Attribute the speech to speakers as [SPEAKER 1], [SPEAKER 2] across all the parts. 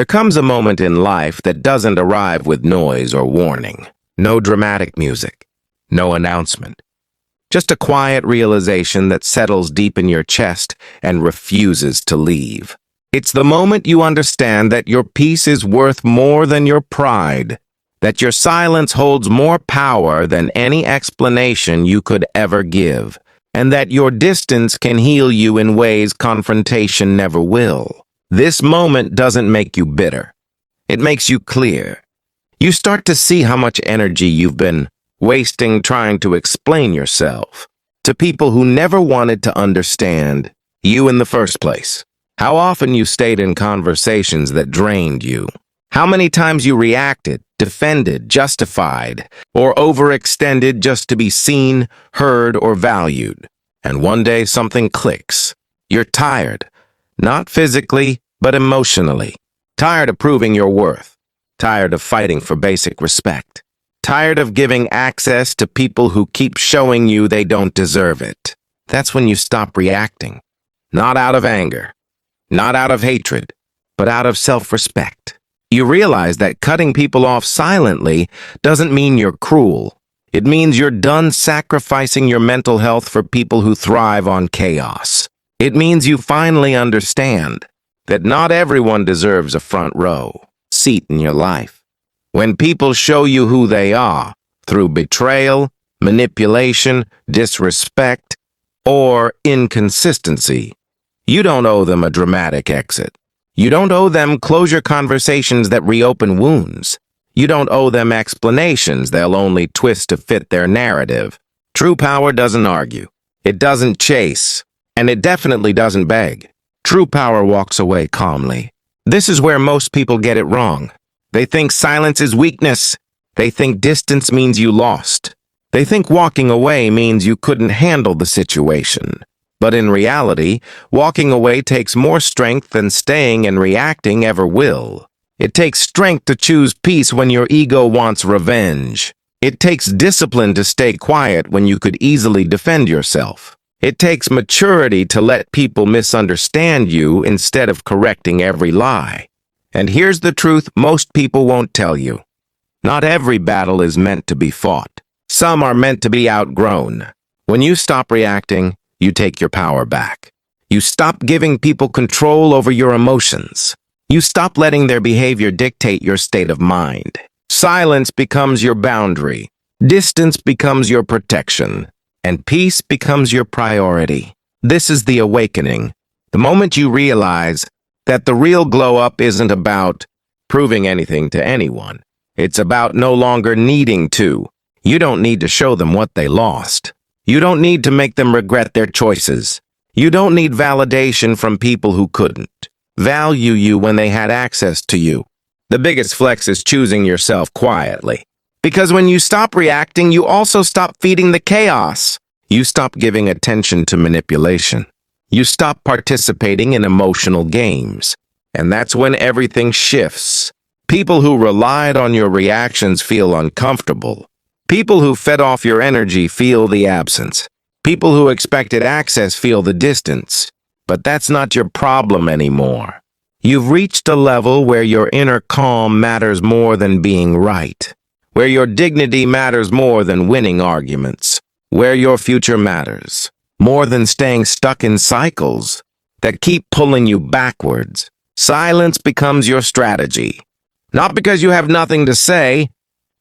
[SPEAKER 1] There comes a moment in life that doesn't arrive with noise or warning. No dramatic music, no announcement. Just a quiet realization that settles deep in your chest and refuses to leave. It's the moment you understand that your peace is worth more than your pride, that your silence holds more power than any explanation you could ever give, and that your distance can heal you in ways confrontation never will. This moment doesn't make you bitter. It makes you clear. You start to see how much energy you've been wasting trying to explain yourself to people who never wanted to understand you in the first place. How often you stayed in conversations that drained you. How many times you reacted, defended, justified, or overextended just to be seen, heard, or valued. And one day something clicks. You're tired. Not physically, but emotionally. Tired of proving your worth. Tired of fighting for basic respect. Tired of giving access to people who keep showing you they don't deserve it. That's when you stop reacting. Not out of anger. Not out of hatred. But out of self-respect. You realize that cutting people off silently doesn't mean you're cruel. It means you're done sacrificing your mental health for people who thrive on chaos. It means you finally understand that not everyone deserves a front row seat in your life. When people show you who they are through betrayal, manipulation, disrespect, or inconsistency, you don't owe them a dramatic exit. You don't owe them closure conversations that reopen wounds. You don't owe them explanations they'll only twist to fit their narrative. True power doesn't argue. It doesn't chase. And it definitely doesn't beg. True power walks away calmly. This is where most people get it wrong. They think silence is weakness. They think distance means you lost. They think walking away means you couldn't handle the situation. But in reality, walking away takes more strength than staying and reacting ever will. It takes strength to choose peace when your ego wants revenge. It takes discipline to stay quiet when you could easily defend yourself. It takes maturity to let people misunderstand you instead of correcting every lie. And here's the truth most people won't tell you. Not every battle is meant to be fought. Some are meant to be outgrown. When you stop reacting, you take your power back. You stop giving people control over your emotions. You stop letting their behavior dictate your state of mind. Silence becomes your boundary. Distance becomes your protection. And peace becomes your priority. This is the awakening. The moment you realize that the real glow-up isn't about proving anything to anyone. It's about no longer needing to. You don't need to show them what they lost. You don't need to make them regret their choices. You don't need validation from people who couldn't value you when they had access to you. The biggest flex is choosing yourself quietly. Because when you stop reacting, you also stop feeding the chaos. You stop giving attention to manipulation. You stop participating in emotional games. And that's when everything shifts. People who relied on your reactions feel uncomfortable. People who fed off your energy feel the absence. People who expected access feel the distance. But that's not your problem anymore. You've reached a level where your inner calm matters more than being right. Where your dignity matters more than winning arguments. Where your future matters more than staying stuck in cycles that keep pulling you backwards. Silence becomes your strategy. Not because you have nothing to say,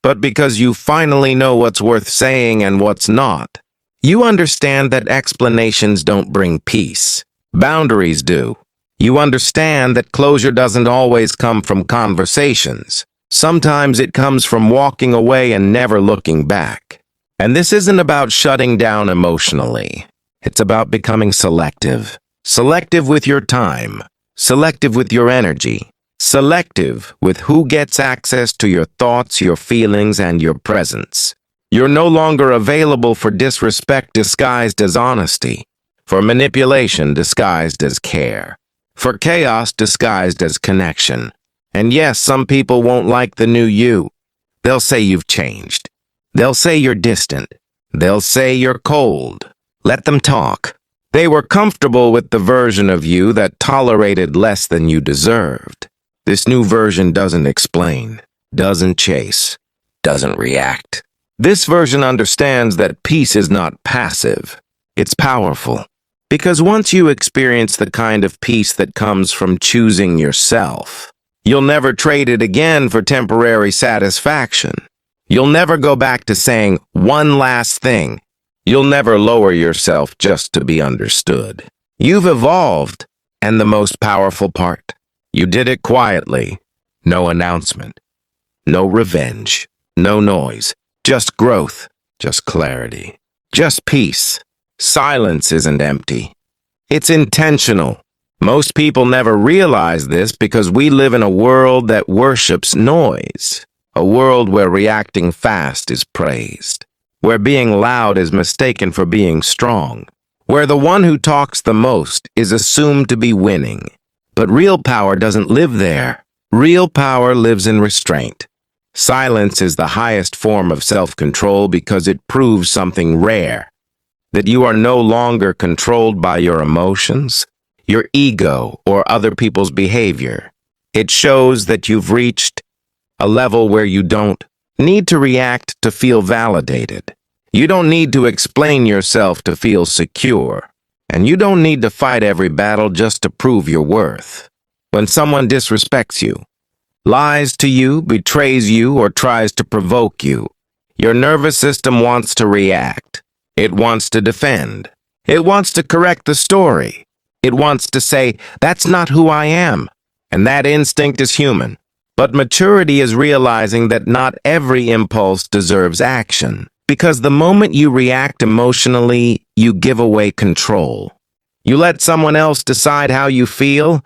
[SPEAKER 1] but because you finally know what's worth saying and what's not. You understand that explanations don't bring peace. Boundaries do. You understand that closure doesn't always come from conversations. Sometimes it comes from walking away and never looking back. And this isn't about shutting down emotionally. It's about becoming selective. Selective with your time. Selective with your energy. Selective with who gets access to your thoughts, your feelings, and your presence. You're no longer available for disrespect disguised as honesty. For manipulation disguised as care. For chaos disguised as connection. And yes, some people won't like the new you. They'll say you've changed. They'll say you're distant. They'll say you're cold. Let them talk. They were comfortable with the version of you that tolerated less than you deserved. This new version doesn't explain, doesn't chase, doesn't react. This version understands that peace is not passive, it's powerful. Because once you experience the kind of peace that comes from choosing yourself, you'll never trade it again for temporary satisfaction. You'll never go back to saying one last thing. You'll never lower yourself just to be understood. You've evolved, and the most powerful part, you did it quietly. No announcement, no revenge, no noise, just growth, just clarity, just peace. Silence isn't empty. It's intentional. Most people never realize this because we live in a world that worships noise, a world where reacting fast is praised, where being loud is mistaken for being strong, where the one who talks the most is assumed to be winning. But real power doesn't live there. Real power lives in restraint. Silence is the highest form of self-control because it proves something rare. That you are no longer controlled by your emotions, your ego, or other people's behavior. It shows that you've reached a level where you don't need to react to feel validated. You don't need to explain yourself to feel secure. And you don't need to fight every battle just to prove your worth. When someone disrespects you, lies to you, betrays you, or tries to provoke you, your nervous system wants to react. It wants to defend. It wants to correct the story. It wants to say, that's not who I am. And that instinct is human. But maturity is realizing that not every impulse deserves action. Because the moment you react emotionally, you give away control. You let someone else decide how you feel,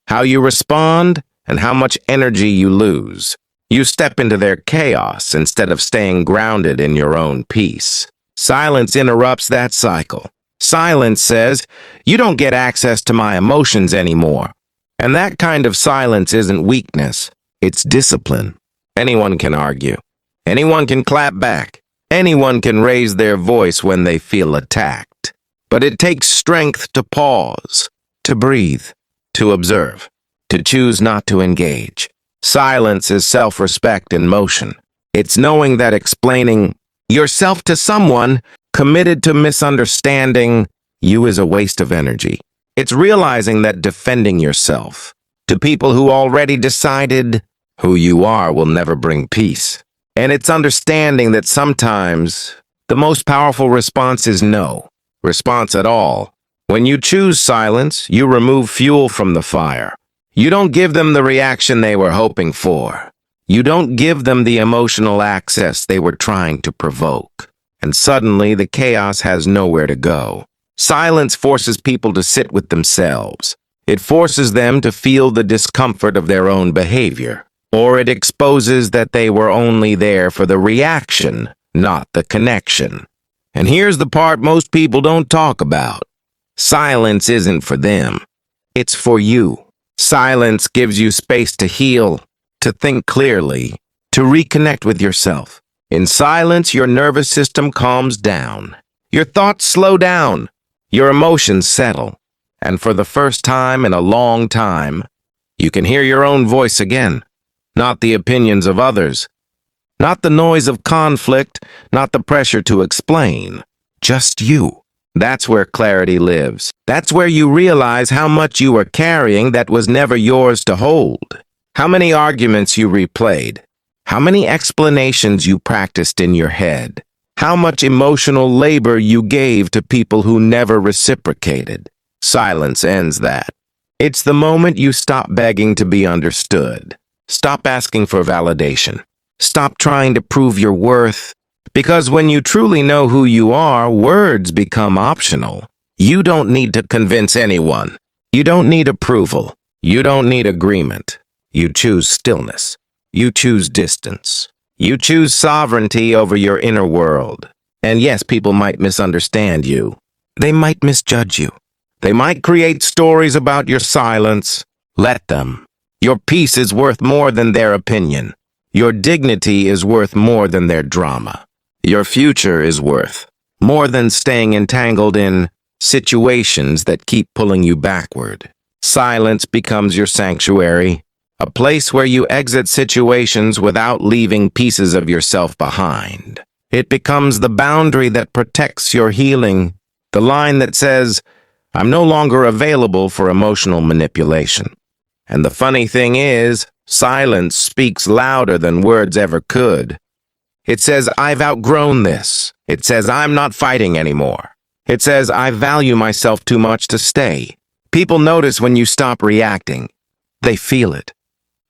[SPEAKER 1] how you respond, and how much energy you lose. You step into their chaos instead of staying grounded in your own peace. Silence interrupts that cycle. Silence says, you don't get access to my emotions anymore. And that kind of silence isn't weakness, it's discipline. Anyone can argue. Anyone can clap back. Anyone can raise their voice when they feel attacked. But it takes strength to pause, to breathe, to observe, to choose not to engage. Silence is self-respect in motion. It's knowing that explaining yourself to someone committed to misunderstanding you is a waste of energy. It's realizing that defending yourself to people who already decided who you are will never bring peace. And it's understanding that sometimes the most powerful response is no response at all. When you choose silence, you remove fuel from the fire. You don't give them the reaction they were hoping for. You don't give them the emotional access they were trying to provoke. And suddenly, the chaos has nowhere to go. Silence forces people to sit with themselves. It forces them to feel the discomfort of their own behavior. Or it exposes that they were only there for the reaction, not the connection. And here's the part most people don't talk about. Silence isn't for them. It's for you. Silence gives you space to heal, to think clearly, to reconnect with yourself. In silence, your nervous system calms down. Your thoughts slow down. Your emotions settle. And for the first time in a long time, you can hear your own voice again. Not the opinions of others. Not the noise of conflict, not the pressure to explain. Just you. That's where clarity lives. That's where you realize how much you are carrying that was never yours to hold. How many arguments you replayed. How many explanations you practiced in your head. How much emotional labor you gave to people who never reciprocated. Silence ends that. It's the moment you stop begging to be understood. Stop asking for validation. Stop trying to prove your worth. Because when you truly know who you are, words become optional. You don't need to convince anyone. You don't need approval. You don't need agreement. You choose stillness. You choose distance. You choose sovereignty over your inner world. And yes, people might misunderstand you. They might misjudge you. They might create stories about your silence. Let them. Your peace is worth more than their opinion. Your dignity is worth more than their drama. Your future is worth more than staying entangled in situations that keep pulling you backward. Silence becomes your sanctuary, a place where you exit situations without leaving pieces of yourself behind. It becomes the boundary that protects your healing, the line that says, I'm no longer available for emotional manipulation. And the funny thing is, silence speaks louder than words ever could. It says, I've outgrown this. It says, I'm not fighting anymore. It says, I value myself too much to stay. People notice when you stop reacting. They feel it.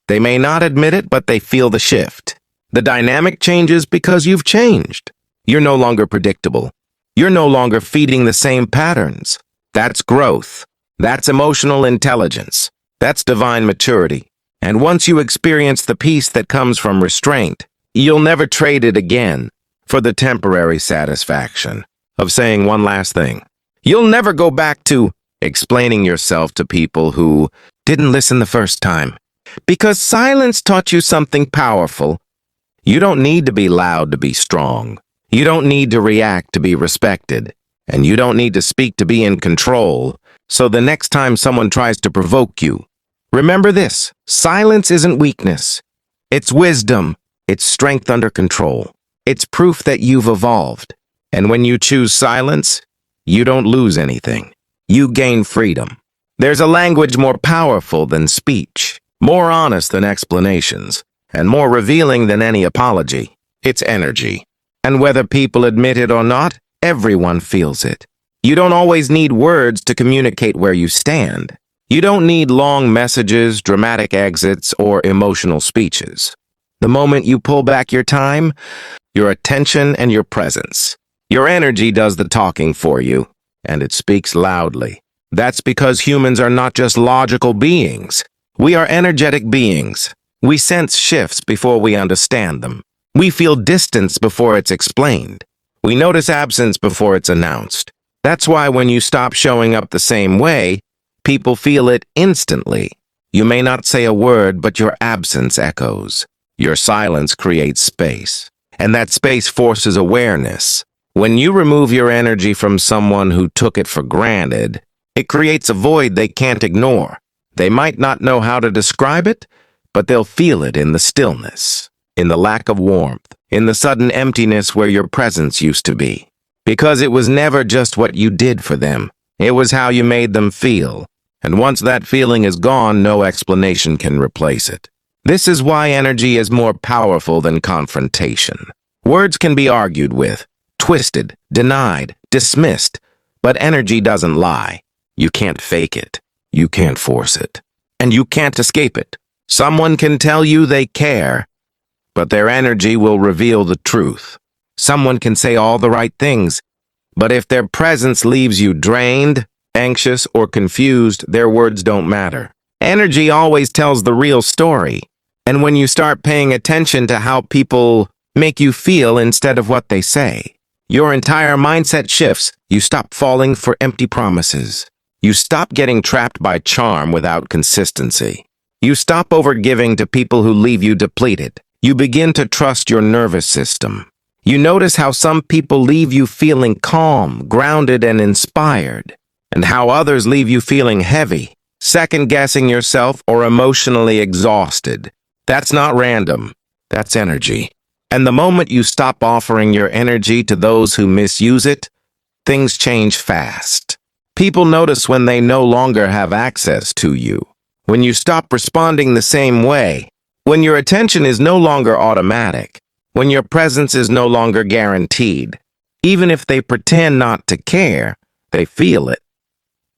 [SPEAKER 1] They may not admit it, but they feel the shift. The dynamic changes because you've changed. You're no longer predictable. You're no longer feeding the same patterns. That's growth. That's emotional intelligence. That's divine maturity. And once you experience the peace that comes from restraint, you'll never trade it again for the temporary satisfaction of saying one last thing. You'll never go back to explaining yourself to people who didn't listen the first time. Because silence taught you something powerful. You don't need to be loud to be strong. You don't need to react to be respected. And you don't need to speak to be in control. So the next time someone tries to provoke you, remember this: silence isn't weakness. It's wisdom. It's strength under control. It's proof that you've evolved. And when you choose silence, you don't lose anything. You gain freedom. There's a language more powerful than speech, more honest than explanations, and more revealing than any apology. It's energy. And whether people admit it or not, everyone feels it. You don't always need words to communicate where you stand. You don't need long messages, dramatic exits, or emotional speeches. The moment you pull back your time, your attention, and your presence, your energy does the talking for you, and it speaks loudly. That's because humans are not just logical beings. We are energetic beings. We sense shifts before we understand them. We feel distance before it's explained. We notice absence before it's announced. That's why when you stop showing up the same way, people feel it instantly. You may not say a word, but your absence echoes. Your silence creates space, and that space forces awareness. When you remove your energy from someone who took it for granted, it creates a void they can't ignore. They might not know how to describe it, but they'll feel it in the stillness, in the lack of warmth, in the sudden emptiness where your presence used to be. Because it was never just what you did for them. It was how you made them feel. And once that feeling is gone, no explanation can replace it. This is why energy is more powerful than confrontation. Words can be argued with, twisted, denied, dismissed, but energy doesn't lie. You can't fake it. You can't force it. And you can't escape it. Someone can tell you they care, but their energy will reveal the truth. Someone can say all the right things, but if their presence leaves you drained, anxious, or confused, their words don't matter. Energy always tells the real story. And when you start paying attention to how people make you feel instead of what they say, your entire mindset shifts. You stop falling for empty promises. You stop getting trapped by charm without consistency. You stop overgiving to people who leave you depleted. You begin to trust your nervous system. You notice how some people leave you feeling calm, grounded, and inspired, and how others leave you feeling heavy, second-guessing yourself, or emotionally exhausted. That's not random. That's energy. And the moment you stop offering your energy to those who misuse it, things change fast. People notice when they no longer have access to you. When you stop responding the same way. When your attention is no longer automatic. When your presence is no longer guaranteed. Even if they pretend not to care, they feel it.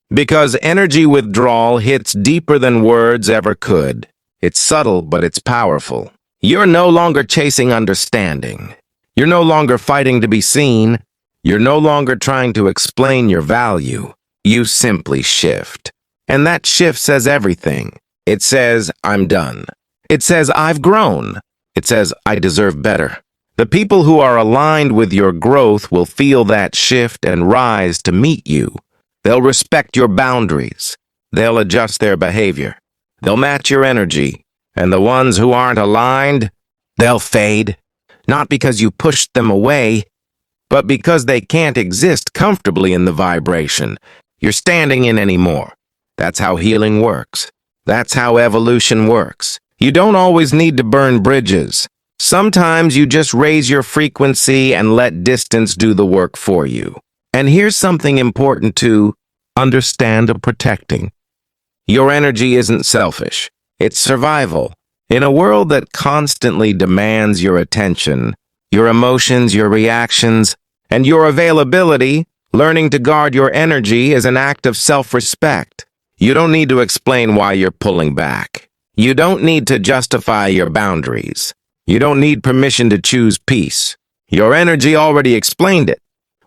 [SPEAKER 1] Because energy withdrawal hits deeper than words ever could. It's subtle, but it's powerful. You're no longer chasing understanding. You're no longer fighting to be seen. You're no longer trying to explain your value. You simply shift. And that shift says everything. It says, I'm done. It says, I've grown. It says, I deserve better. The people who are aligned with your growth will feel that shift and rise to meet you. They'll respect your boundaries. They'll adjust their behavior. They'll match your energy. And the ones who aren't aligned, they'll fade. Not because you pushed them away, but because they can't exist comfortably in the vibration you're standing in anymore. That's how healing works. That's how evolution works. You don't always need to burn bridges. Sometimes you just raise your frequency and let distance do the work for you. And here's something important to understand of protecting. Your energy isn't selfish. It's survival. In a world that constantly demands your attention, your emotions, your reactions, and your availability, learning to guard your energy is an act of self-respect. You don't need to explain why you're pulling back. You don't need to justify your boundaries. You don't need permission to choose peace. Your energy already explained it.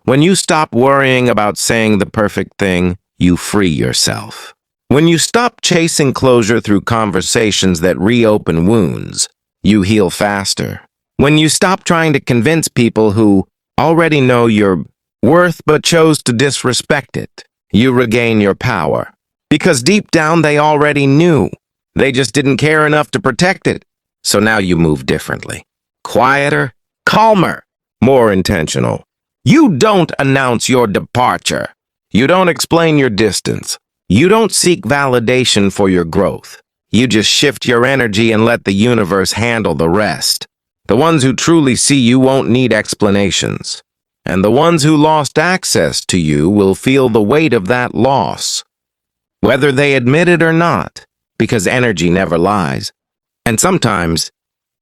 [SPEAKER 1] When you stop worrying about saying the perfect thing, you free yourself. When you stop chasing closure through conversations that reopen wounds, you heal faster. When you stop trying to convince people who already know your worth but chose to disrespect it, you regain your power. Because deep down they already knew. They just didn't care enough to protect it. So now you move differently. Quieter, calmer, more intentional. You don't announce your departure. You don't explain your distance. You don't seek validation for your growth. You just shift your energy and let the universe handle the rest. The ones who truly see you won't need explanations. And the ones who lost access to you will feel the weight of that loss, whether they admit it or not, because energy never lies. And sometimes,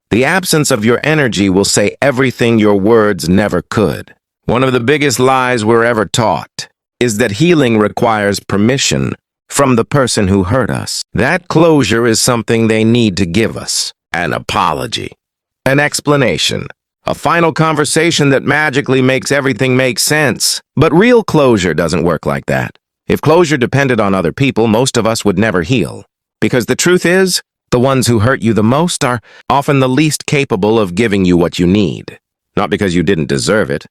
[SPEAKER 1] the absence of your energy will say everything your words never could. One of the biggest lies we're ever taught is that healing requires permission from the person who hurt us. That closure is something they need to give us. An apology, an explanation, a final conversation that magically makes everything make sense. But real closure doesn't work like that. If closure depended on other people, most of us would never heal. Because the truth is, the ones who hurt you the most are often the least capable of giving you what you need. Not because you didn't deserve it,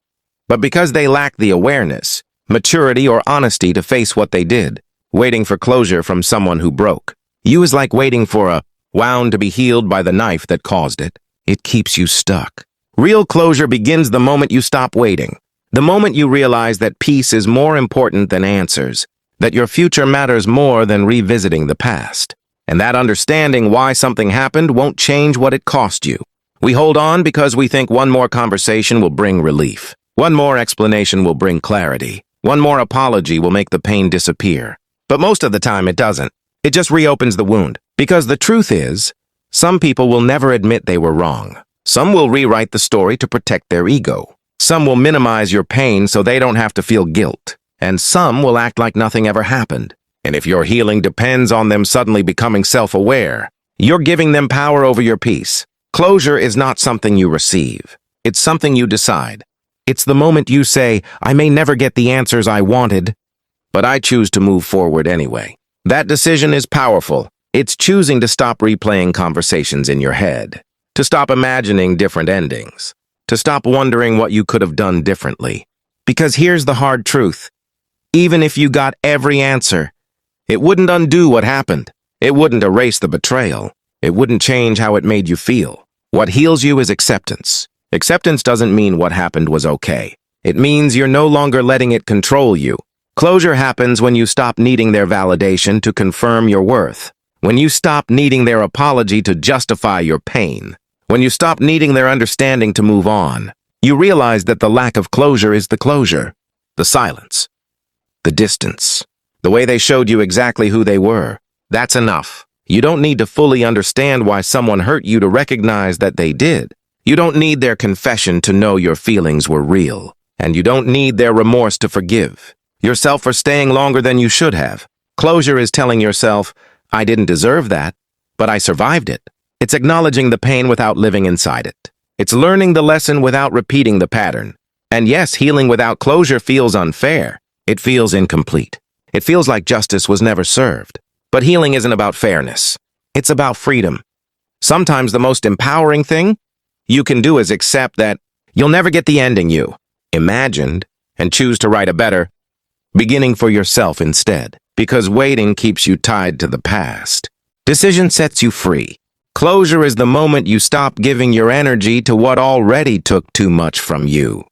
[SPEAKER 1] but because they lack the awareness, maturity, or honesty to face what they did. Waiting for closure from someone who broke you is like waiting for a wound to be healed by the knife that caused it. It keeps you stuck. Real closure begins the moment you stop waiting. The moment you realize that peace is more important than answers, that your future matters more than revisiting the past, and that understanding why something happened won't change what it cost you. We hold on because we think one more conversation will bring relief. One more explanation will bring clarity. One more apology will make the pain disappear. But most of the time it doesn't. It just reopens the wound. Because the truth is, some people will never admit they were wrong. Some will rewrite the story to protect their ego. Some will minimize your pain so they don't have to feel guilt. And some will act like nothing ever happened. And if your healing depends on them suddenly becoming self-aware, you're giving them power over your peace. Closure is not something you receive. It's something you decide. It's the moment you say, I may never get the answers I wanted, but I choose to move forward anyway. That decision is powerful. It's choosing to stop replaying conversations in your head, to stop imagining different endings, to stop wondering what you could have done differently. Because here's the hard truth. Even if you got every answer, it wouldn't undo what happened. It wouldn't erase the betrayal. It wouldn't change how it made you feel. What heals you is acceptance. Acceptance doesn't mean what happened was okay. It means you're no longer letting it control you. Closure happens when you stop needing their validation to confirm your worth. When you stop needing their apology to justify your pain. When you stop needing their understanding to move on. You realize that the lack of closure is the closure. The silence. The distance. The way they showed you exactly who they were. That's enough. You don't need to fully understand why someone hurt you to recognize that they did. You don't need their confession to know your feelings were real. And you don't need their remorse to forgive yourself for staying longer than you should have. Closure is telling yourself, I didn't deserve that, but I survived it. It's acknowledging the pain without living inside it. It's learning the lesson without repeating the pattern. And yes, healing without closure feels unfair. It feels incomplete. It feels like justice was never served. But healing isn't about fairness. It's about freedom. Sometimes the most empowering thing you can do is accept that you'll never get the ending you imagined and choose to write a better beginning for yourself instead. Because waiting keeps you tied to the past. Decision sets you free. Closure is the moment you stop giving your energy to what already took too much from you.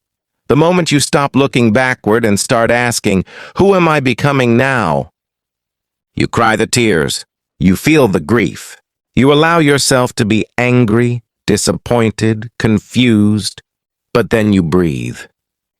[SPEAKER 1] The moment you stop looking backward and start asking, who am I becoming now? You cry the tears. You feel the grief. You allow yourself to be angry, disappointed, confused, but then you breathe.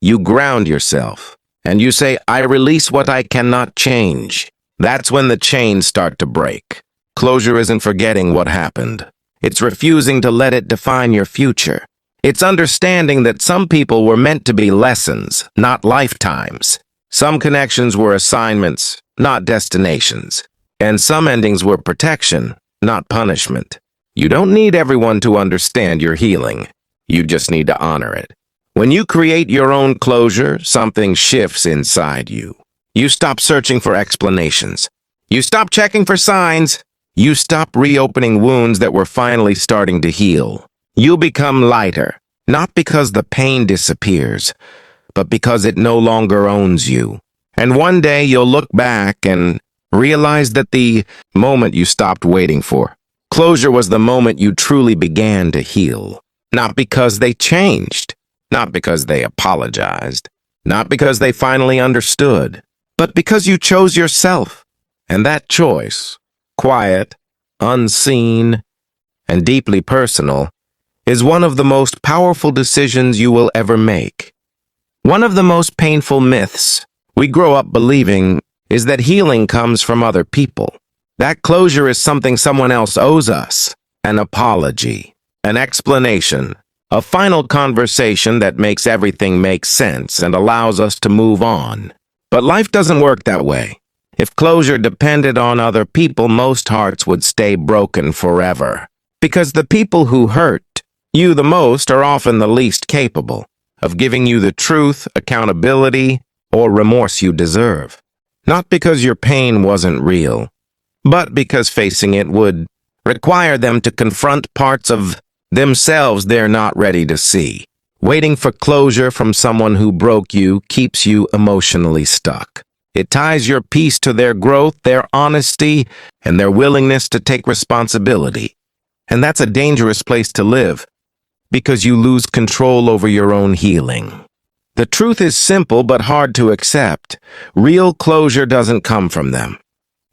[SPEAKER 1] You ground yourself, and you say, I release what I cannot change. That's when the chains start to break. Closure isn't forgetting what happened. It's refusing to let it define your future. It's understanding that some people were meant to be lessons, not lifetimes. Some connections were assignments, not destinations. And some endings were protection, not punishment. You don't need everyone to understand your healing. You just need to honor it. When you create your own closure, something shifts inside you. You stop searching for explanations. You stop checking for signs. You stop reopening wounds that were finally starting to heal. You become lighter, not because the pain disappears, but because it no longer owns you. And one day you'll look back and realize that the moment you stopped waiting for, closure was the moment you truly began to heal. Not because they changed, not because they apologized, not because they finally understood, but because you chose yourself. And that choice, quiet, unseen, and deeply personal, is one of the most powerful decisions you will ever make. One of the most painful myths we grow up believing is that healing comes from other people. That closure is something someone else owes us, an apology, an explanation, a final conversation that makes everything make sense and allows us to move on. But life doesn't work that way. If closure depended on other people, most hearts would stay broken forever. Because the people who hurt you the most are often the least capable of giving you the truth, accountability, or remorse you deserve. Not because your pain wasn't real, but because facing it would require them to confront parts of themselves they're not ready to see. Waiting for closure from someone who broke you keeps you emotionally stuck. It ties your peace to their growth, their honesty, and their willingness to take responsibility. And that's a dangerous place to live, because you lose control over your own healing. The truth is simple but hard to accept. Real closure doesn't come from them.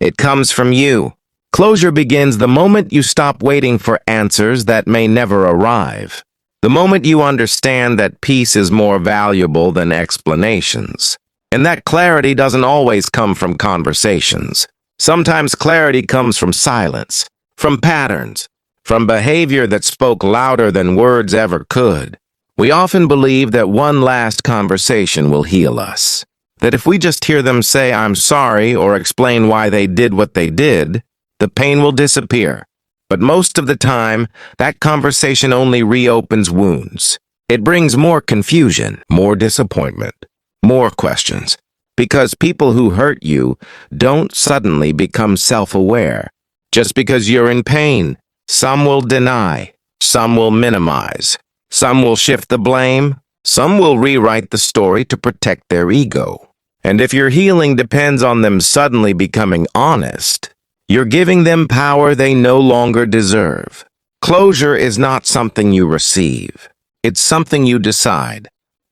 [SPEAKER 1] It comes from you. Closure begins the moment you stop waiting for answers that may never arrive. The moment you understand that peace is more valuable than explanations. And that clarity doesn't always come from conversations. Sometimes clarity comes from silence, from patterns, from behavior that spoke louder than words ever could. We often believe that one last conversation will heal us. That if we just hear them say, I'm sorry, or explain why they did what they did, the pain will disappear. But most of the time, that conversation only reopens wounds. It brings more confusion, more disappointment, more questions. Because people who hurt you don't suddenly become self-aware. Just because you're in pain, some will deny, some will minimize, some will shift the blame, some will rewrite the story to protect their ego. And if your healing depends on them suddenly becoming honest, you're giving them power they no longer deserve. Closure is not something you receive. It's something you decide.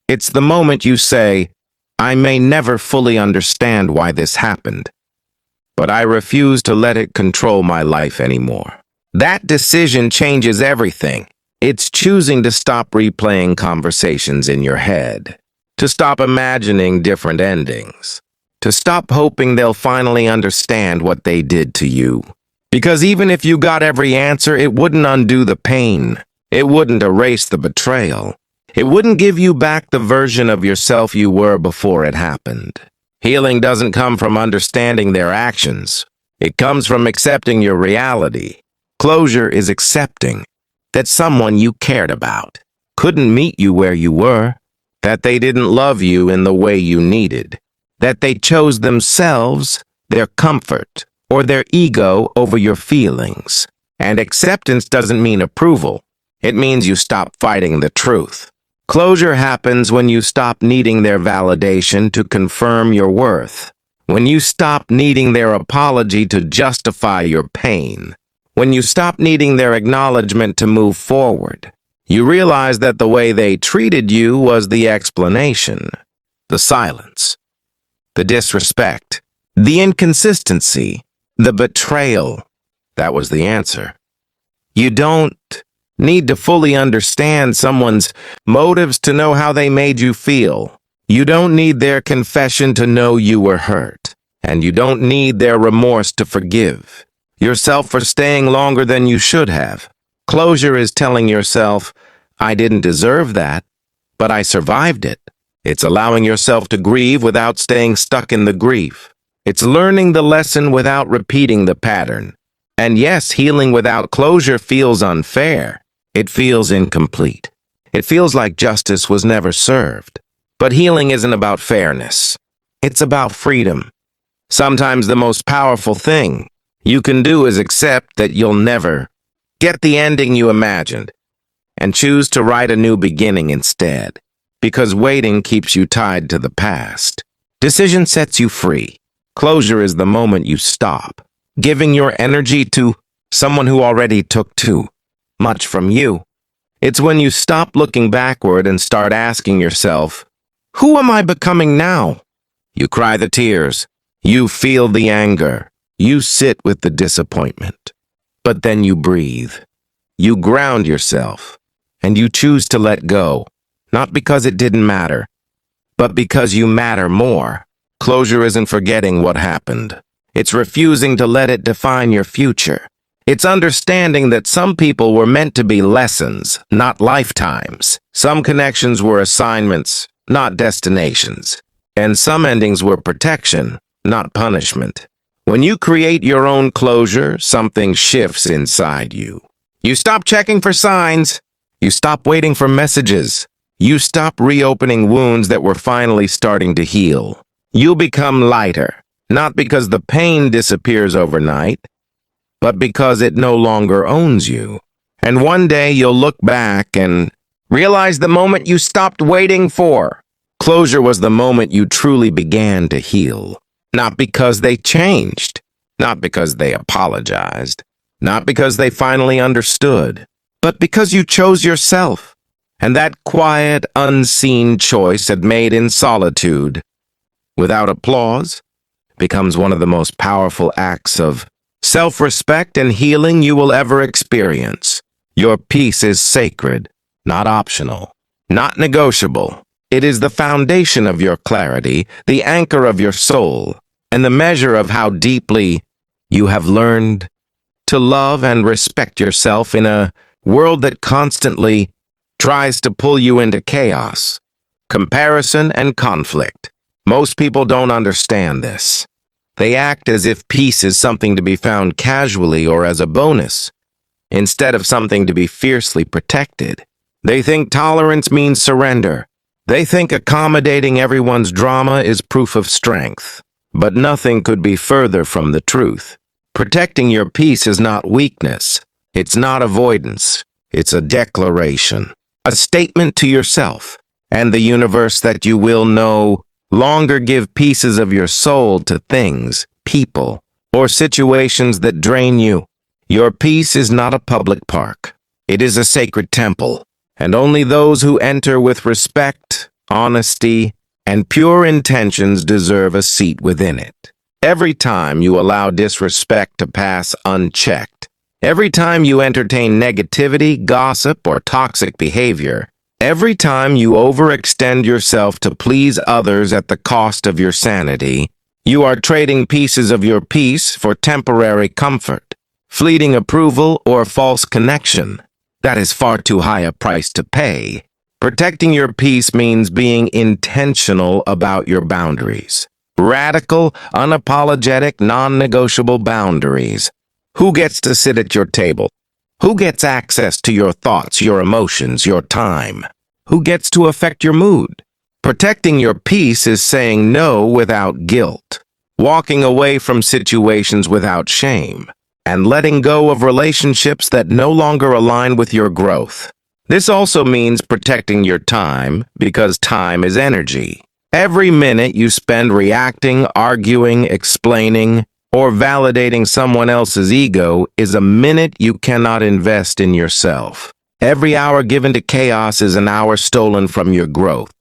[SPEAKER 1] It's the moment you say, I may never fully understand why this happened, but I refuse to let it control my life anymore. That decision changes everything. It's choosing to stop replaying conversations in your head, to stop imagining different endings, to stop hoping they'll finally understand what they did to you. Because even if you got every answer, it wouldn't undo the pain. It wouldn't erase the betrayal. It wouldn't give you back the version of yourself you were before it happened. Healing doesn't come from understanding their actions. It comes from accepting your reality. Closure is accepting that someone you cared about couldn't meet you where you were, that they didn't love you in the way you needed, that they chose themselves, their comfort, or their ego over your feelings. And acceptance doesn't mean approval. It means you stop fighting the truth. Closure happens when you stop needing their validation to confirm your worth, when you stop needing their apology to justify your pain, when you stop needing their acknowledgement to move forward. You realize that the way they treated you was the explanation, the silence, the disrespect, the inconsistency, the betrayal. That was the answer. You don't need to fully understand someone's motives to know how they made you feel. You don't need their confession to know you were hurt. And you don't need their remorse to forgive yourself for staying longer than you should have. Closure is telling yourself, I didn't deserve that, but I survived it. It's allowing yourself to grieve without staying stuck in the grief. It's learning the lesson without repeating the pattern. And yes, healing without closure feels unfair. It feels incomplete. It feels like justice was never served. But healing isn't about fairness. It's about freedom. Sometimes the most powerful thing you can do is accept that you'll never get the ending you imagined and choose to write a new beginning instead, because waiting keeps you tied to the past. Decision sets you free. Closure is the moment you stop giving your energy to someone who already took too much from you. It's when you stop looking backward and start asking yourself, who am I becoming now? You cry the tears. You feel the anger. You sit with the disappointment. But then you breathe. You ground yourself. And you choose to let go. Not because it didn't matter, but because you matter more. Closure isn't forgetting what happened. It's refusing to let it define your future. It's understanding that some people were meant to be lessons, not lifetimes. Some connections were assignments, not destinations. And some endings were protection, not punishment. When you create your own closure, something shifts inside you. You stop checking for signs. You stop waiting for messages. You stop reopening wounds that were finally starting to heal. You become lighter, not because the pain disappears overnight, but because it no longer owns you. And one day you'll look back and realize the moment you stopped waiting for closure was the moment you truly began to heal. Not because they changed, not because they apologized, not because they finally understood, but because you chose yourself. And that quiet, unseen choice had made in solitude, without applause, becomes one of the most powerful acts of self-respect and healing you will ever experience. Your peace is sacred, not optional, not negotiable. It is the foundation of your clarity, the anchor of your soul, and the measure of how deeply you have learned to love and respect yourself in a world that constantly tries to pull you into chaos, comparison, and conflict. Most people don't understand this. They act as if peace is something to be found casually or as a bonus, instead of something to be fiercely protected. They think tolerance means surrender. They think accommodating everyone's drama is proof of strength. But nothing could be further from the truth. Protecting your peace is not weakness. It's not avoidance. It's a declaration, a statement to yourself and the universe that you will no longer give pieces of your soul to things, people, or situations that drain you. Your peace is not a public park. It is a sacred temple, and only those who enter with respect, honesty, and pure intentions deserve a seat within it. Every time you allow disrespect to pass unchecked, every time you entertain negativity, gossip, or toxic behavior, every time you overextend yourself to please others at the cost of your sanity, you are trading pieces of your peace for temporary comfort, fleeting approval, or false connection. That is far too high a price to pay. Protecting your peace means being intentional about your boundaries. Radical, unapologetic, non-negotiable boundaries. Who gets to sit at your table? Who gets access to your thoughts, your emotions, your time? Who gets to affect your mood? Protecting your peace is saying no without guilt, walking away from situations without shame, and letting go of relationships that no longer align with your growth. This also means protecting your time, because time is energy. Every minute you spend reacting, arguing, explaining, or validating someone else's ego is a minute you cannot invest in yourself. Every hour given to chaos is an hour stolen from your growth.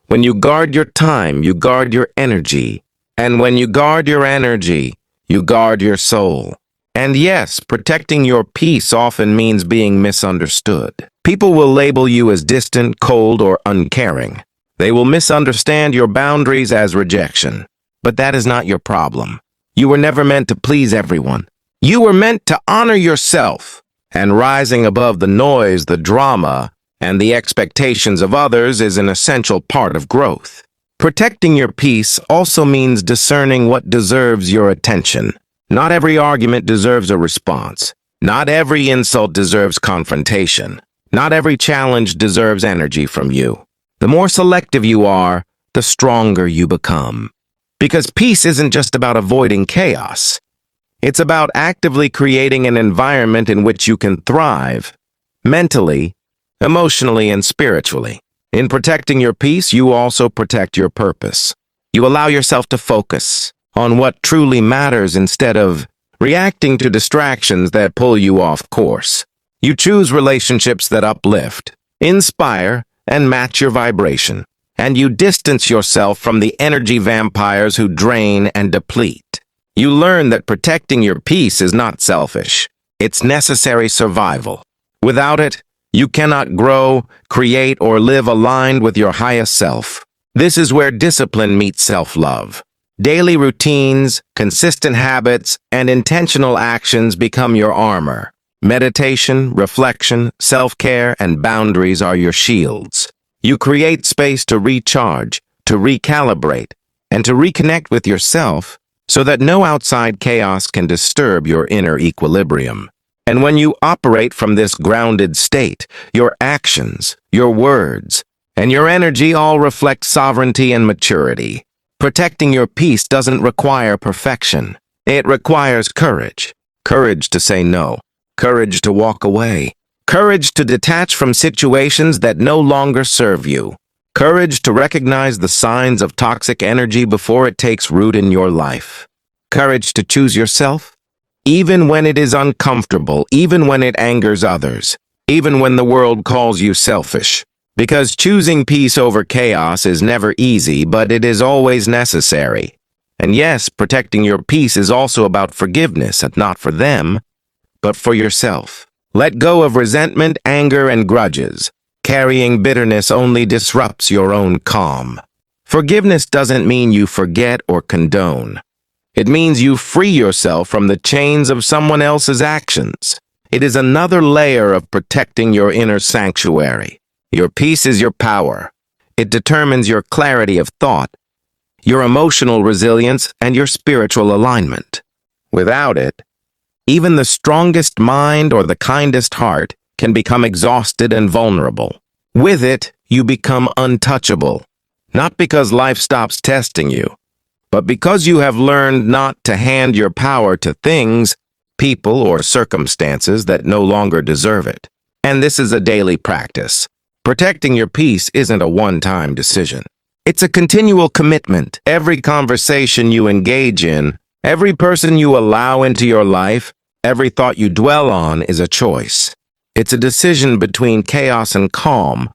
[SPEAKER 1] When you guard your time, you guard your energy. And when you guard your energy, you guard your soul. And yes, protecting your peace often means being misunderstood. People will label you as distant, cold, or uncaring. They will misunderstand your boundaries as rejection. But that is not your problem. You were never meant to please everyone. You were meant to honor yourself. And rising above the noise, the drama, and the expectations of others is an essential part of growth. Protecting your peace also means discerning what deserves your attention. Not every argument deserves a response. Not every insult deserves confrontation. Not every challenge deserves energy from you. The more selective you are, the stronger you become. Because peace isn't just about avoiding chaos. It's about actively creating an environment in which you can thrive, mentally, emotionally, and spiritually. In protecting your peace, you also protect your purpose. You allow yourself to focus on what truly matters instead of reacting to distractions that pull you off course. You choose relationships that uplift, inspire, and match your vibration. And you distance yourself from the energy vampires who drain and deplete. You learn that protecting your peace is not selfish. It's necessary survival. Without it, you cannot grow, create, or live aligned with your highest self. This is where discipline meets self-love. Daily routines, consistent habits, and intentional actions become your armor. Meditation, reflection, self-care, and boundaries are your shields. You create space to recharge, to recalibrate, and to reconnect with yourself so that no outside chaos can disturb your inner equilibrium. And when you operate from this grounded state, your actions, your words, and your energy all reflect sovereignty and maturity. Protecting your peace doesn't require perfection. It requires courage. Courage to say no. Courage to walk away. Courage to detach from situations that no longer serve you. Courage to recognize the signs of toxic energy before it takes root in your life. Courage to choose yourself, even when it is uncomfortable, even when it angers others, even when the world calls you selfish. Because choosing peace over chaos is never easy, but it is always necessary. And yes, protecting your peace is also about forgiveness, and not for them, but for yourself. Let go of resentment, anger, and grudges. Carrying bitterness only disrupts your own calm. Forgiveness doesn't mean you forget or condone. It means you free yourself from the chains of someone else's actions. It is another layer of protecting your inner sanctuary. Your peace is your power. It determines your clarity of thought, your emotional resilience, and your spiritual alignment. Without it, even the strongest mind or the kindest heart can become exhausted and vulnerable. With it, you become untouchable, not because life stops testing you, but because you have learned not to hand your power to things, people, or circumstances that no longer deserve it. And this is a daily practice. Protecting your peace isn't a one-time decision. It's a continual commitment. Every conversation you engage in, every person you allow into your life, every thought you dwell on is a choice. It's a decision between chaos and calm,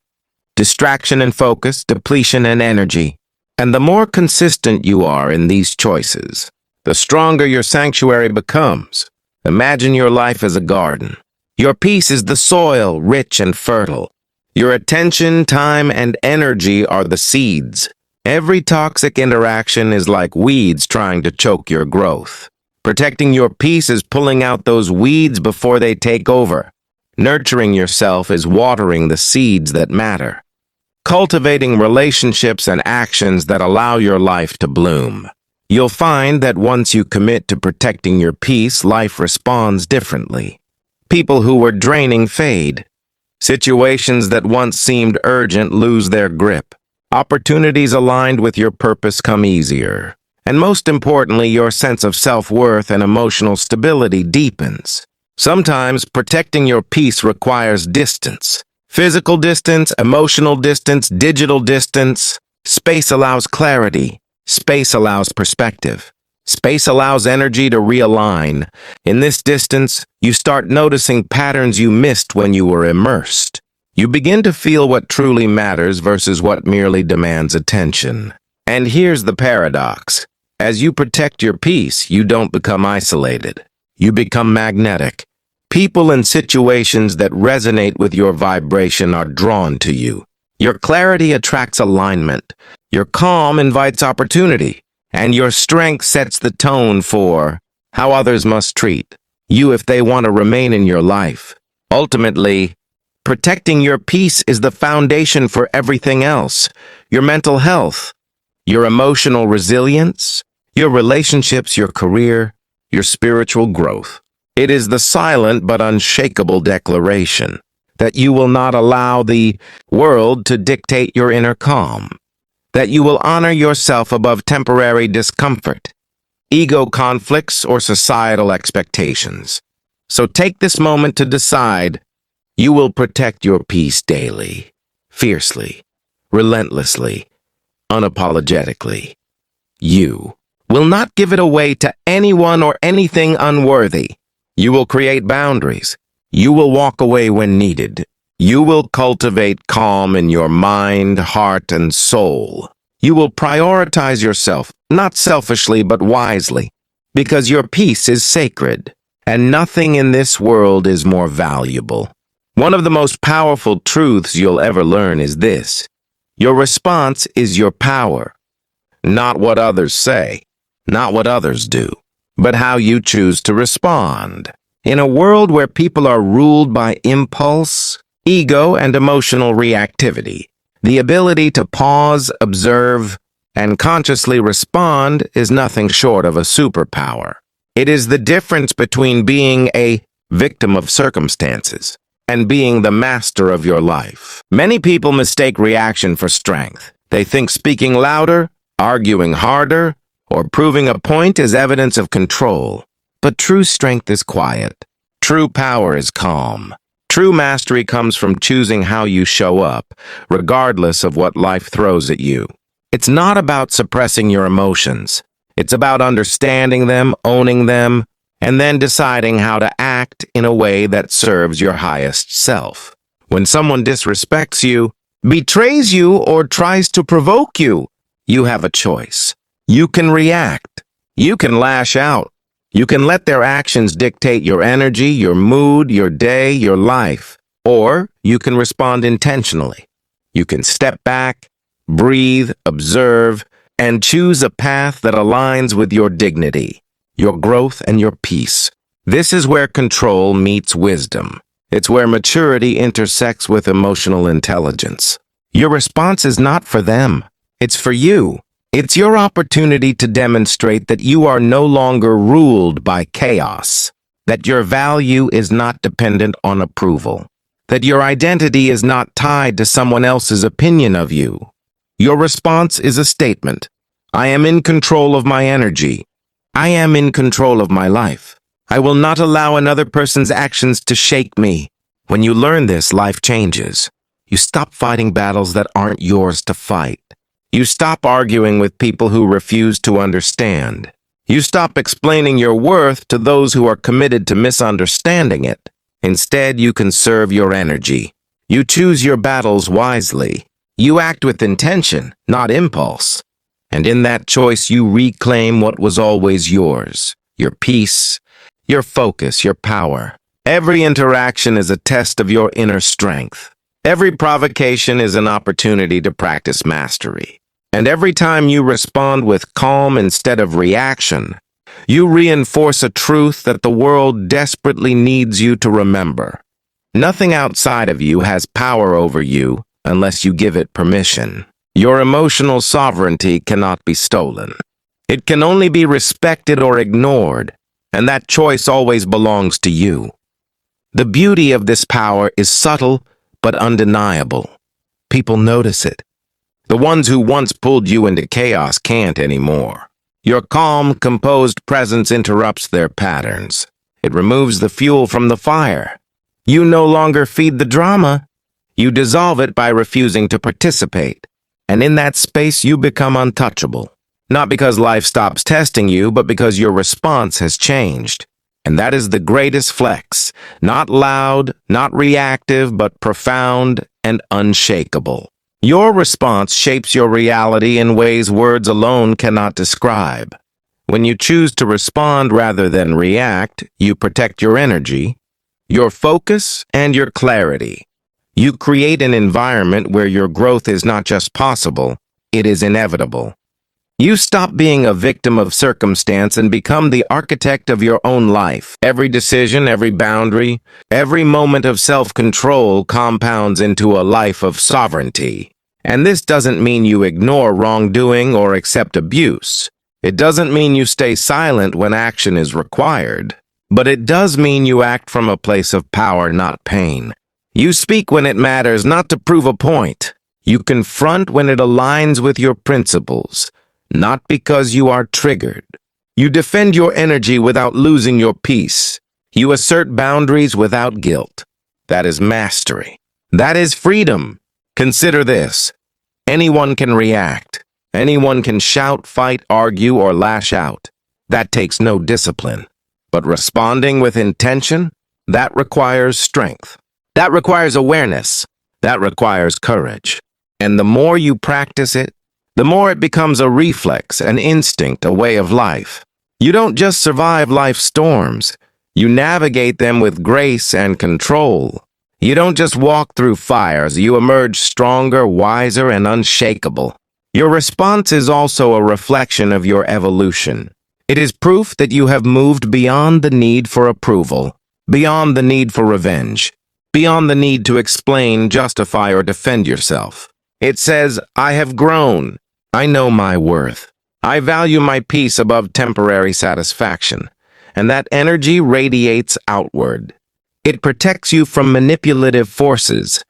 [SPEAKER 1] distraction and focus, depletion and energy. And the more consistent you are in these choices, the stronger your sanctuary becomes. Imagine your life as a garden. Your peace is the soil, rich and fertile. Your attention, time, and energy are the seeds. Every toxic interaction is like weeds trying to choke your growth. Protecting your peace is pulling out those weeds before they take over. Nurturing yourself is watering the seeds that matter. Cultivating relationships and actions that allow your life to bloom. You'll find that once you commit to protecting your peace, life responds differently. People who were draining fade. Situations that once seemed urgent lose their grip. Opportunities aligned with your purpose come easier. And most importantly, your sense of self-worth and emotional stability deepens. Sometimes protecting your peace requires distance. Physical distance, emotional distance, digital distance. Space allows clarity. Space allows perspective. Space allows energy to realign. In this distance, you start noticing patterns you missed when you were immersed. You begin to feel what truly matters versus what merely demands attention. And here's the paradox. As you protect your peace, you don't become isolated. You become magnetic. People and situations that resonate with your vibration are drawn to you. Your clarity attracts alignment. Your calm invites opportunity. And your strength sets the tone for how others must treat you if they want to remain in your life. Ultimately, protecting your peace is the foundation for everything else. Your mental health, your emotional resilience, your relationships, your career, your spiritual growth. It is the silent but unshakable declaration that you will not allow the world to dictate your inner calm, that you will honor yourself above temporary discomfort, ego conflicts, or societal expectations. So take this moment to decide you will protect your peace daily, fiercely, relentlessly, unapologetically. You will not give it away to anyone or anything unworthy. You will create boundaries. You will walk away when needed. You will cultivate calm in your mind, heart, and soul. You will prioritize yourself, not selfishly but wisely, because your peace is sacred, and nothing in this world is more valuable. One of the most powerful truths you'll ever learn is this: your response is your power. Not what others say, not what others do, but how you choose to respond. In a world where people are ruled by impulse, ego, and emotional reactivity, the ability to pause, observe, and consciously respond is nothing short of a superpower. It is the difference between being a victim of circumstances and being the master of your life. Many people mistake reaction for strength. They think speaking louder, arguing harder, or proving a point is evidence of control. But true strength is quiet. True power is calm. True mastery comes from choosing how you show up, regardless of what life throws at you. It's not about suppressing your emotions. It's about understanding them, owning them, and then deciding how to act in a way that serves your highest self. When someone disrespects you, betrays you, or tries to provoke you, you have a choice. You can react. You can lash out. You can let their actions dictate your energy, your mood, your day, your life. Or you can respond intentionally. You can step back, breathe, observe, and choose a path that aligns with your dignity, your growth, and your peace. This is where control meets wisdom. It's where maturity intersects with emotional intelligence. Your response is not for them. It's for you. It's your opportunity to demonstrate that you are no longer ruled by chaos, that your value is not dependent on approval, that your identity is not tied to someone else's opinion of you. Your response is a statement. I am in control of my energy. I am in control of my life. I will not allow another person's actions to shake me. When you learn this, life changes. You stop fighting battles that aren't yours to fight. You stop arguing with people who refuse to understand. You stop explaining your worth to those who are committed to misunderstanding it. Instead, you conserve your energy. You choose your battles wisely. You act with intention, not impulse. And in that choice, you reclaim what was always yours: your peace, your focus, your power. Every interaction is a test of your inner strength. Every provocation is an opportunity to practice mastery. And every time you respond with calm instead of reaction, you reinforce a truth that the world desperately needs you to remember. Nothing outside of you has power over you unless you give it permission. Your emotional sovereignty cannot be stolen. It can only be respected or ignored, and that choice always belongs to you. The beauty of this power is subtle but undeniable. People notice it. The ones who once pulled you into chaos can't anymore. Your calm, composed presence interrupts their patterns. It removes the fuel from the fire. You no longer feed the drama. You dissolve it by refusing to participate. And in that space, you become untouchable. Not because life stops testing you, but because your response has changed. And that is the greatest flex. Not loud, not reactive, but profound and unshakable. Your response shapes your reality in ways words alone cannot describe. When you choose to respond rather than react, you protect your energy, your focus, and your clarity. You create an environment where your growth is not just possible, it is inevitable. You stop being a victim of circumstance and become the architect of your own life. Every decision, every boundary, every moment of self-control compounds into a life of sovereignty. And this doesn't mean you ignore wrongdoing or accept abuse. It doesn't mean you stay silent when action is required. But it does mean you act from a place of power, not pain. You speak when it matters, not to prove a point. You confront when it aligns with your principles, not because you are triggered. You defend your energy without losing your peace. You assert boundaries without guilt. That is mastery. That is freedom. Consider this. Anyone can react. Anyone can shout, fight, argue, or lash out. That takes no discipline. But responding with intention, that requires strength. That requires awareness. That requires courage. And the more you practice it, the more it becomes a reflex, an instinct, a way of life. You don't just survive life's storms. You navigate them with grace and control. You don't just walk through fires. You emerge stronger, wiser, and unshakable. Your response is also a reflection of your evolution. It is proof that you have moved beyond the need for approval, beyond the need for revenge, beyond the need to explain, justify, or defend yourself. It says, I have grown. I know my worth. I value my peace above temporary satisfaction, and that energy radiates outward. It protects you from manipulative forces,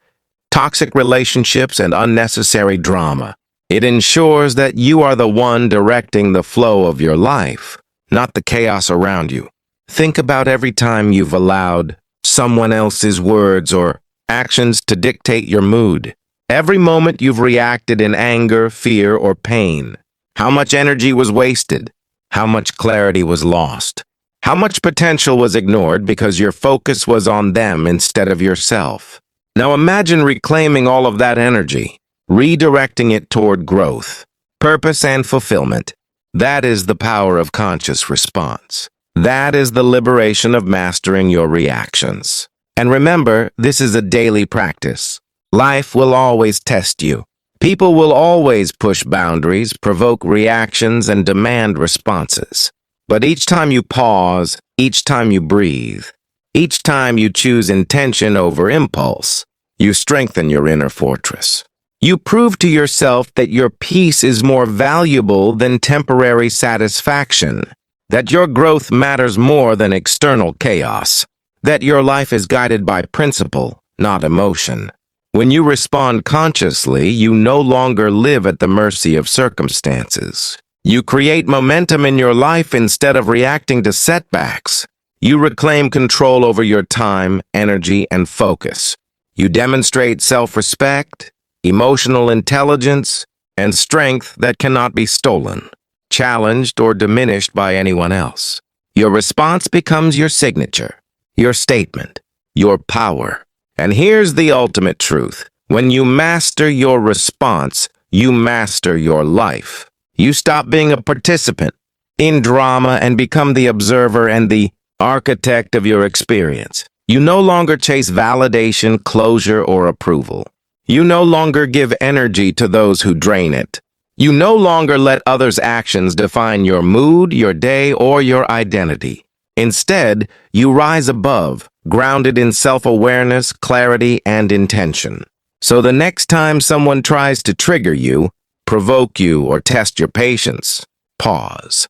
[SPEAKER 1] toxic relationships, and unnecessary drama. It ensures that you are the one directing the flow of your life, not the chaos around you. Think about every time you've allowed someone else's words or actions to dictate your mood. Every moment you've reacted in anger, fear, or pain. How much energy was wasted? How much clarity was lost? How much potential was ignored because your focus was on them instead of yourself? Now imagine reclaiming all of that energy, redirecting it toward growth, purpose, and fulfillment. That is the power of conscious response. That is the liberation of mastering your reactions. And remember, this is a daily practice. Life will always test you. People will always push boundaries, provoke reactions, and demand responses. But each time you pause, each time you breathe, each time you choose intention over impulse, you strengthen your inner fortress. You prove to yourself that your peace is more valuable than temporary satisfaction, that your growth matters more than external chaos, that your life is guided by principle, not emotion. When you respond consciously, you no longer live at the mercy of circumstances. You create momentum in your life instead of reacting to setbacks. You reclaim control over your time, energy, and focus. You demonstrate self-respect, emotional intelligence, and strength that cannot be stolen, challenged, or diminished by anyone else. Your response becomes your signature, your statement, your power. And here's the ultimate truth. When you master your response, you master your life. You stop being a participant in drama and become the observer and the architect of your experience. You no longer chase validation, closure, or approval. You no longer give energy to those who drain it. You no longer let others' actions define your mood, your day, or your identity. Instead, you rise above, grounded in self-awareness, clarity, and intention. So the next time someone tries to trigger you, provoke you, or test your patience, pause.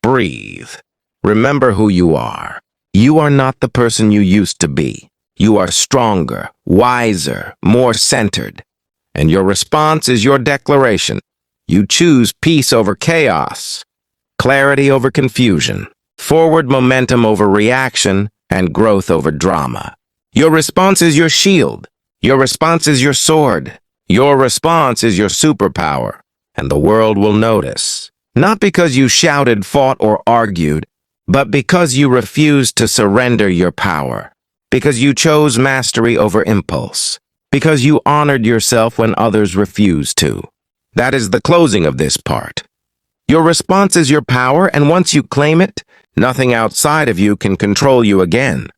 [SPEAKER 1] Breathe. Remember who you are. You are not the person you used to be. You are stronger, wiser, more centered. And your response is your declaration. You choose peace over chaos, clarity over confusion, forward momentum over reaction, and growth over drama. Your response is your shield. Your response is your sword. Your response is your superpower. And the world will notice. Not because you shouted, fought, or argued, but because you refused to surrender your power. Because you chose mastery over impulse. Because you honored yourself when others refused to. That is the closing of this part. Your response is your power, and once you claim it, nothing outside of you can control you again.